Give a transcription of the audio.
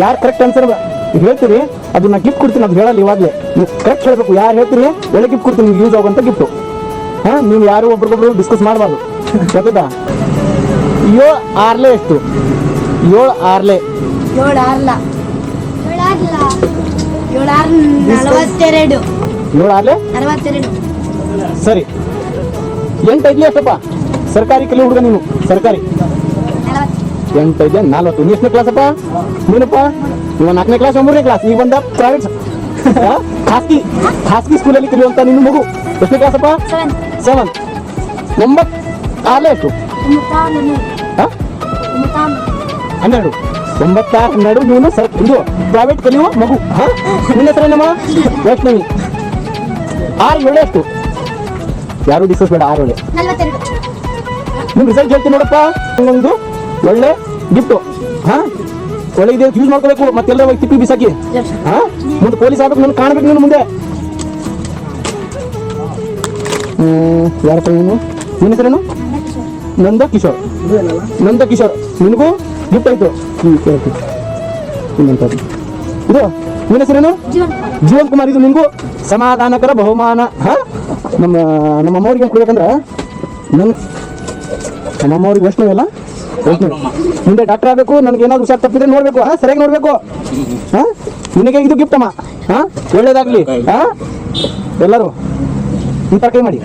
ಯಾರು correct answer ಹೇಳ್ತೀರಿ ಅದು ನಾ ಗಿಫ್ಟ್ ಕೊಡ್ತೀನಿ. ಅದು ಹೇಳಲ್ಲ ಇವಾಗಲೇ, ನೀವು ಕರೆಕ್ಟ್ ಹೇಳಬೇಕು. ಯಾರು ಹೇಳ್ತೀರಿ ಒಳ್ಳೆ ಗಿಫ್ಟ್ ಕೊಡ್ತೀನಿ, ಯೂಸ್ ಆಗುವಂಥ ಗಿಫ್ಟು. ಹಾಂ, ನೀವು ಯಾರು ಒಬ್ರಿಗೊಬ್ರು ಡಿಸ್ಕಸ್ ಮಾಡಬಾರ್ದು, ಗೊತ್ತಾ? 7 ಆರ್ಲೆ ಎಷ್ಟು? 7 ಆರ್ಲೆ 7 ಆರ್ಲ 7 ಆರ್ 42. 7 ಆರ್ಲೆ 62. ಸರಿ. 8 ಐದ್ಲೆ ಎಷ್ಟಪ್ಪ? ಸರ್ಕಾರಿ ಕಲಿ ಹುಡುಗ ನೀನು, ಸರ್ಕಾರಿ. 8 ಐದ್ಲೆ 40. ನೀ ಎಷ್ಟನೇ ಕ್ಲಾಸಪ್ಪ? ನೀನಪ್ಪ ಇವ 4ನೇ ಕ್ಲಾಸ್, 3ನೇ ಕ್ಲಾಸ್. ಈ ಬಂದ ಪ್ರೈವೇಟ್ ಖಾಸಗಿ ಸ್ಕೂಲಲ್ಲಿ ಕಲಿಯುವಂತ ನಿನ್ನ ಮಗು ಎಷ್ಟನೇ ಕ್ಲಾಸಪ್ಪ? 7. 9 ಆರ್ಲೆ ಎಷ್ಟು? 12. 96, 12 ನೀನು ಇದು ಪ್ರೈವೇಟ್ ಕಲಿಯುವ ಮಗು. ನಿನ್ನ ಹೆಸರೇನಮ್ಮ? ವೈಷ್ಣವಿ. 6 7 ಎಷ್ಟು? ಯಾರು ಡಿಸ್ಕಸ್ ಬೇಡ. 6 7 ನಿಮ್ ರಿಸಲ್ಟ್ ಹೇಳ್ತೀನಿ ನೋಡಪ್ಪ. ಒಂದು ಒಳ್ಳೆ ಗಿಫ್ಟು. ಹಾ, ಒಳ್ಳೆ ಇದೆ, ಯೂಸ್ ಮಾಡ್ಕೋಬೇಕು. ಮತ್ತೆಲ್ಲ ತಿಪ್ಪಿ ಬಿಸಾಕಿ. ಹಾ, ಮುಂದೆ ಪೊಲೀಸ್ ಆಗ್ಬೇಕು, ನಾನು ಕಾಣ್ಬೇಕು ನೀನು ಮುಂದೆ. ಯಾರಪ್ಪ ನೀನು? ನಿನ್ನ ಹೆಸರೇನು? ನಂದ ಕಿಶೋರ್. ನಂದ ಕಿಶೋರ್, ನಿನಗೂ ಗಿಫ್ಟ್ ಆಯ್ತು. ಇನ್ನಂತದ್ದು ಇದು. ನಿನ್ನ ಹೆಸರೇನು? ಜೀವನ್ ಕುಮಾರ್. ಇದು ನಿನಗೂ ಸಮಾಧಾನಕರ ಬಹುಮಾನ. ಹಾ, ನಮ್ಮಮ್ಮವ್ರಿಗೆ ಕೊಡ್ಬೇಕಂದ್ರೆ ನಮ್ಮಮ್ಮವ್ರಿಗೆ ವೈಷ್ಣವಿ ಅಲ್ಲ, ವೈಷ್ಣವಿ ಮುಂದೆ ಡಾಕ್ಟರ್ ಆಗಬೇಕು. ನನಗೆ ಏನಾದ್ರು ಹುಷಾರ್ ತಪ್ಪಿದ್ರೆ ನೋಡ್ಬೇಕು. ಹಾ, ಸರಿಯಾಗಿ ನೋಡ್ಬೇಕು. ಹಾ, ನಿನಗೆ ಇದು ಗಿಫ್ಟ್ ಅಮ್ಮ. ಹಾ, ಒಳ್ಳೇದಾಗ್ಲಿ. ಹಾ, ಎಲ್ಲರೂ ಇಂಥ ಕೈ ಮಾಡಿ.